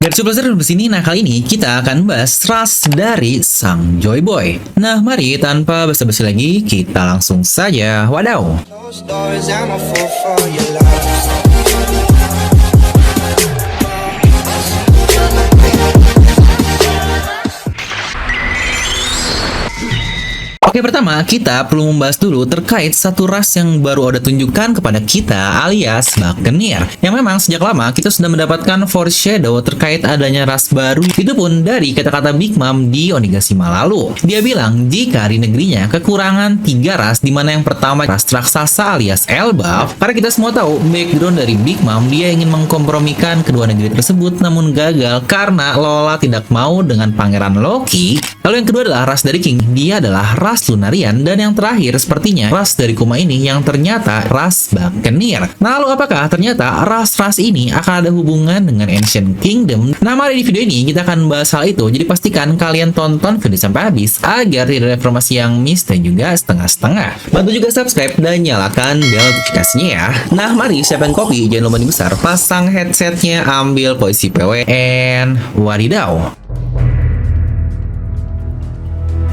Dari Sublaser di sini, nah kali ini kita akan bahas ras dari sang Joy Boy. Nah mari tanpa basa-basi lagi, kita langsung saja wadaw. Those stories, I'm a fool for your love. Oke, pertama kita perlu membahas dulu terkait satu ras yang baru ada tunjukkan kepada kita alias Buccaneer. Yang memang sejak lama kita sudah mendapatkan foreshadow terkait adanya ras baru. Itu pun dari kata-kata Big Mom di Onigashima lalu. Dia bilang jika di negerinya kekurangan 3 ras, dimana yang pertama ras raksasa alias Elbaf. Karena kita semua tahu background dari Big Mom, dia ingin mengkompromikan kedua negeri tersebut namun gagal karena Lola tidak mau dengan Pangeran Loki. Lalu yang kedua adalah ras dari King. Dia adalah ras Lunarian, dan yang terakhir sepertinya ras dari Kuma ini yang ternyata ras Buccaneer. Nah lalu apakah ternyata ras-ras ini akan ada hubungan dengan Ancient Kingdom? Nah mari di video ini kita akan bahas hal itu, jadi pastikan kalian tonton video sampai habis agar tidak ada informasi yang miss dan juga setengah-setengah. Bantu juga subscribe dan nyalakan bel notifikasinya ya. Nah mari siapkan kopi, jangan lupa dibesar, pasang headsetnya, ambil posisi PW, and wadidaw.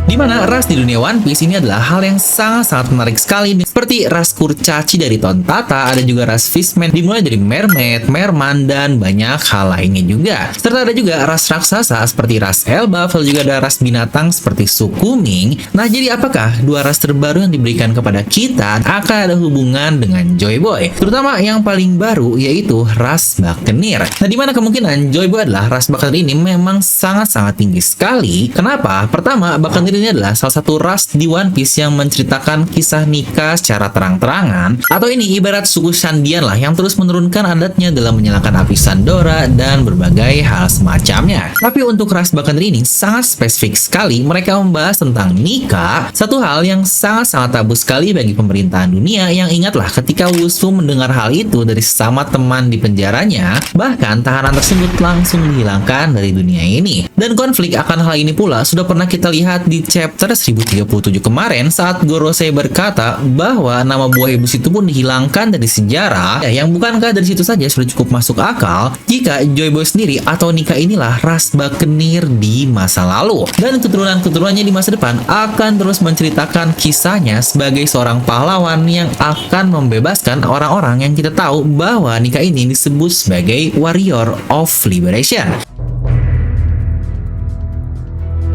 Dimana ras di dunia One Piece ini adalah hal yang sangat-sangat menarik sekali, seperti ras kurcaci dari Tontata, ada juga ras Fishman dimulai dari Mermaid, Merman, dan banyak hal lainnya juga. Serta ada juga ras raksasa seperti ras Elbaf, lalu juga ada ras binatang seperti Sukuming. Nah jadi apakah dua ras terbaru yang diberikan kepada kita akan ada hubungan dengan Joy Boy? Terutama yang paling baru yaitu ras Buccaneer. Nah dimana kemungkinan Joy Boy adalah ras Buccaneer ini memang sangat-sangat tinggi sekali. Kenapa? Pertama, Buccaneer ini adalah salah satu ras di One Piece yang menceritakan kisah nikah secara terang-terangan, atau ini ibarat suku Shandian lah yang terus menurunkan adatnya dalam menyalakan api Sandora dan berbagai hal semacamnya. Tapi untuk ras Buccaneer ini sangat spesifik sekali, mereka membahas tentang nikah, satu hal yang sangat-sangat tabu sekali bagi pemerintahan dunia yang ingatlah ketika Wushu mendengar hal itu dari sesama teman di penjaranya, bahkan tahanan tersebut langsung dihilangkan dari dunia ini. Dan konflik akan hal ini pula sudah pernah kita lihat di chapter 1037 kemarin saat Gorosei berkata bahwa nama buah iblis itu pun dihilangkan dari sejarah, ya, yang bukankah dari situ saja sudah cukup masuk akal jika Joy Boy sendiri atau nikah inilah ras Buccaneer di masa lalu, dan keturunan-keturunannya di masa depan akan terus menceritakan kisahnya sebagai seorang pahlawan yang akan membebaskan orang-orang yang kita tahu bahwa nikah ini disebut sebagai Warrior of Liberation.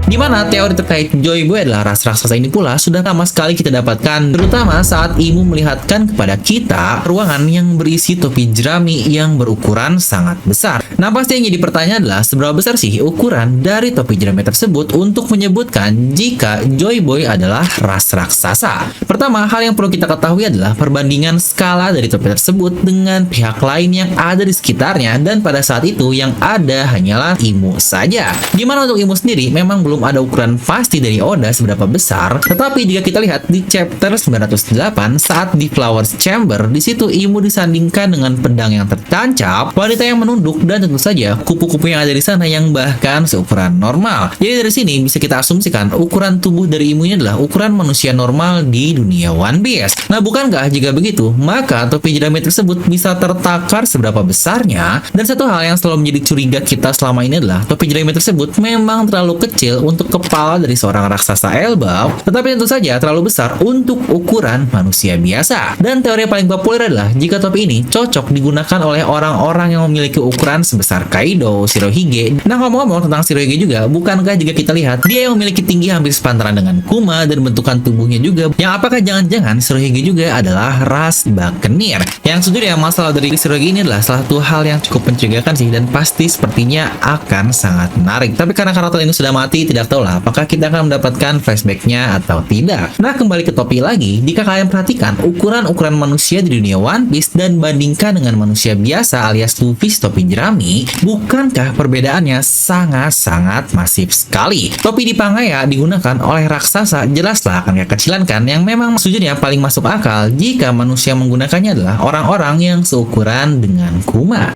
Di mana teori terkait Joy Boy adalah ras raksasa ini pula sudah lama sekali kita dapatkan, terutama saat Imu melihatkan kepada kita ruangan yang berisi topi jerami yang berukuran sangat besar. Nah pasti yang jadi pertanyaan adalah seberapa besar sih ukuran dari topi jerami tersebut untuk menyebutkan jika Joy Boy adalah ras raksasa. Pertama, hal yang perlu kita ketahui adalah perbandingan skala dari topi tersebut dengan pihak lain yang ada di sekitarnya, dan pada saat itu yang ada hanyalah Imu saja. Dimana untuk Imu sendiri memang belum ada ukuran pasti dari Oda seberapa besar, tetapi jika kita lihat di chapter 908 saat di Flowers Chamber, di situ Imu disandingkan dengan pedang yang tertancap, wanita yang menunduk, dan tentu saja kupu-kupu yang ada di sana yang bahkan seukuran normal. Jadi dari sini bisa kita asumsikan ukuran tubuh dari Imu ini adalah ukuran manusia normal di dunia One Piece. Nah bukankah jika begitu, maka topi jerami tersebut bisa tertakar seberapa besarnya? Dan satu hal yang selalu menjadi curiga kita selama ini adalah topi jerami tersebut memang terlalu kecil untuk kepala dari seorang raksasa Elbaf, tetapi tentu saja terlalu besar untuk ukuran manusia biasa. Dan teori yang paling populer adalah jika topi ini cocok digunakan oleh orang-orang yang memiliki ukuran sebesar Kaido, Shirohige. Nah ngomong-ngomong tentang Shirohige juga, bukankah jika kita lihat dia yang memiliki tinggi hampir sepantaran dengan Kuma dan bentukan tubuhnya juga, yang apakah jangan-jangan Shirohige juga adalah ras Buccaneer? Yang sejujurnya masalah dari Shirohige ini adalah salah satu hal yang cukup mencurigakan sih, dan pasti sepertinya akan sangat menarik. Tapi karena karakter ini sudah mati, tidak tahu lah apakah kita akan mendapatkan flashbacknya atau tidak. Nah kembali ke topi lagi, jika kalian perhatikan ukuran-ukuran manusia di dunia One Piece dan bandingkan dengan manusia biasa alias Luffy topi jerami, bukankah perbedaannya sangat-sangat masif sekali? Topi di Pangaya digunakan oleh raksasa, jelaslah akan kekecilan kan, yang memang sejujurnya paling masuk akal jika manusia menggunakannya adalah orang-orang yang seukuran dengan Kuma.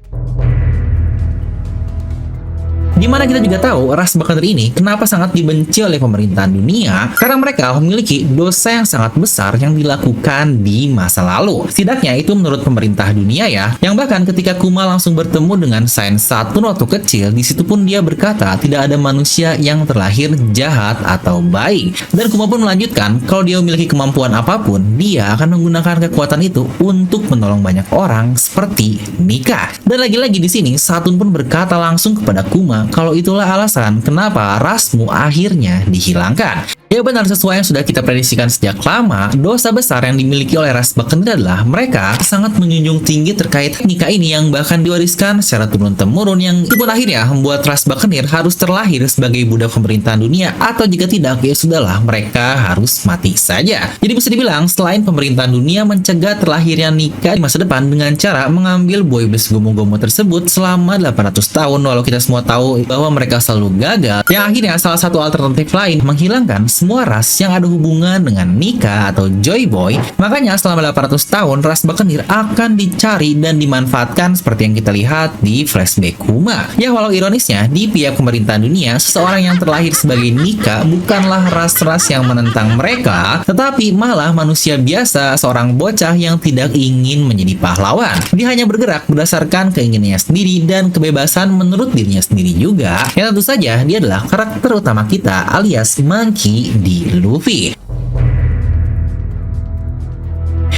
Dimana kita juga tahu ras Buccaneer ini kenapa sangat dibenci oleh pemerintahan dunia, karena mereka memiliki dosa yang sangat besar yang dilakukan di masa lalu. Setidaknya itu menurut pemerintah dunia ya, yang bahkan ketika Kuma langsung bertemu dengan Saint Saturn waktu kecil, di situ pun dia berkata tidak ada manusia yang terlahir jahat atau baik. Dan Kuma pun melanjutkan kalau dia memiliki kemampuan apapun, dia akan menggunakan kekuatan itu untuk menolong banyak orang seperti Nika. Dan lagi-lagi di sini Saturn pun berkata langsung kepada Kuma kalau itulah alasan kenapa rasmu akhirnya dihilangkan. Ya benar, sesuai yang sudah kita prediksikan sejak lama, dosa besar yang dimiliki oleh ras Buccaneer adalah mereka sangat menjunjung tinggi terkait nikah ini yang bahkan diwariskan secara turun-temurun, yang itu pun akhirnya membuat ras Buccaneer harus terlahir sebagai budak pemerintahan dunia, atau jika tidak ya sudahlah, mereka harus mati saja. Jadi bisa dibilang selain pemerintahan dunia mencegah terlahirnya nikah di masa depan dengan cara mengambil boyband gomo-gomo tersebut selama 800 tahun, walau kita semua tahu bahwa mereka selalu gagal, yang akhirnya salah satu alternatif lain menghilangkan semua ras yang ada hubungan dengan Nika atau Joy Boy. Makanya selama 800 tahun ras Buccaneer akan dicari dan dimanfaatkan seperti yang kita lihat di flashback Kuma. Ya walau ironisnya di pihak pemerintahan dunia, seseorang yang terlahir sebagai Nika bukanlah ras-ras yang menentang mereka, tetapi malah manusia biasa, seorang bocah yang tidak ingin menjadi pahlawan. Dia hanya bergerak berdasarkan keinginannya sendiri dan kebebasan menurut dirinya sendiri juga. Ya tentu saja dia adalah karakter utama kita alias Monkey di Luffy.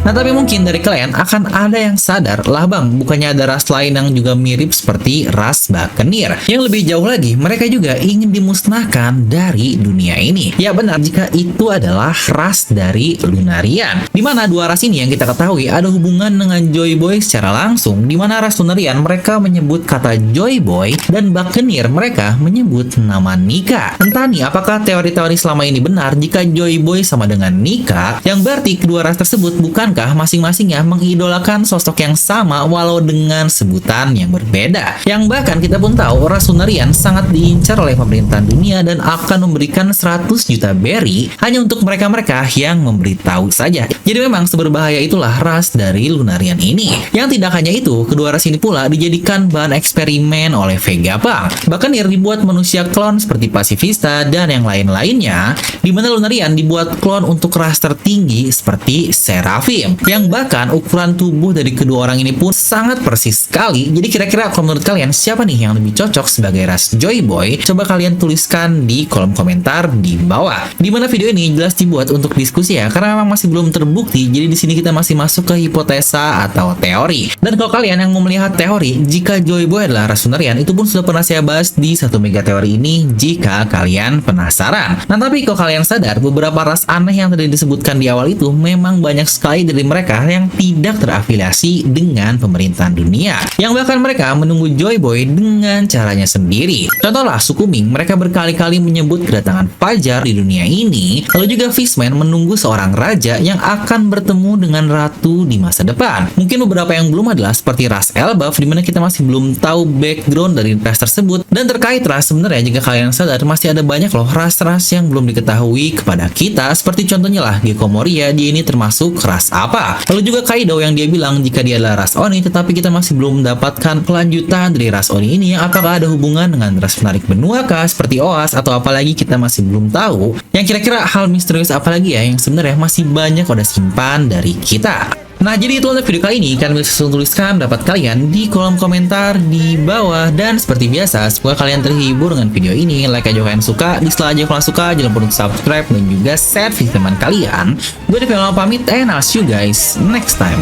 Nah tapi mungkin dari kalian akan ada yang sadar, lah bang, bukannya ada ras lain yang juga mirip seperti ras Buccaneer. Yang lebih jauh lagi, mereka juga ingin dimusnahkan dari dunia ini. Ya benar, jika itu adalah ras dari Lunarian. Dimana dua ras ini yang kita ketahui ada hubungan dengan Joy Boy secara langsung. Dimana ras Lunarian mereka menyebut kata Joy Boy, dan Buccaneer mereka menyebut nama Nika. Entah nih apakah teori-teori selama ini benar jika Joy Boy sama dengan Nika, yang berarti kedua ras tersebut bukan masing-masingnya mengidolakan sosok yang sama walau dengan sebutan yang berbeda. Yang bahkan kita pun tahu ras Lunarian sangat diincar oleh pemerintahan dunia dan akan memberikan 100 juta berry hanya untuk mereka-mereka yang memberitahu saja. Jadi memang seberbahaya itulah ras dari Lunarian ini. Yang tidak hanya itu, kedua ras ini pula dijadikan bahan eksperimen oleh Vegapunk. Buccaneer dibuat manusia klon seperti Pacifista dan yang lain-lainnya, di mana Lunarian dibuat klon untuk ras tertinggi seperti Seraphim, yang bahkan ukuran tubuh dari kedua orang ini pun sangat persis sekali. Jadi kira-kira kalau menurut kalian siapa nih yang lebih cocok sebagai ras Joy Boy? Coba kalian tuliskan di kolom komentar di bawah. Dimana video ini jelas dibuat untuk diskusi ya, karena memang masih belum terbukti. Jadi di sini kita masih masuk ke hipotesa atau teori. Dan kalau kalian yang mau melihat teori jika Joy Boy adalah ras Lunarian, itu pun sudah pernah saya bahas di satu mega teori ini jika kalian penasaran. Nah tapi kalau kalian sadar, beberapa ras aneh yang tadi disebutkan di awal itu memang banyak sekali dari mereka yang tidak terafiliasi dengan pemerintahan dunia, yang bahkan mereka menunggu Joy Boy dengan caranya sendiri. Contohlah suku Ming, mereka berkali-kali menyebut kedatangan Fajar di dunia ini. Lalu juga Fishman menunggu seorang raja yang akan bertemu dengan ratu di masa depan. Mungkin beberapa yang belum adalah seperti ras Elbaf, dimana kita masih belum tahu background dari ras tersebut. Dan terkait ras, sebenarnya jika kalian sadar masih ada banyak loh ras-ras yang belum diketahui kepada kita, seperti contohnya lah Gecko Moria, dia ini termasuk ras apa. Lalu juga Kaido yang dia bilang jika dia adalah ras Oni, tetapi kita masih belum mendapatkan kelanjutan dari ras Oni ini, yang apakah ada hubungan dengan ras penarik benua kah seperti Oas, atau apalagi kita masih belum tahu. Yang kira-kira hal misterius apalagi ya yang sebenarnya masih banyak udah simpan dari kita. Nah jadi itu untuk video kali ini, kalian bisa tuliskan pendapat kalian di kolom komentar di bawah. Dan seperti biasa, semoga kalian terhibur dengan video ini. Like aja kalian suka, dislike aja kalau suka, jangan lupa untuk subscribe dan juga share video teman kalian. Gue Devi pamit, and I'll see you guys next time.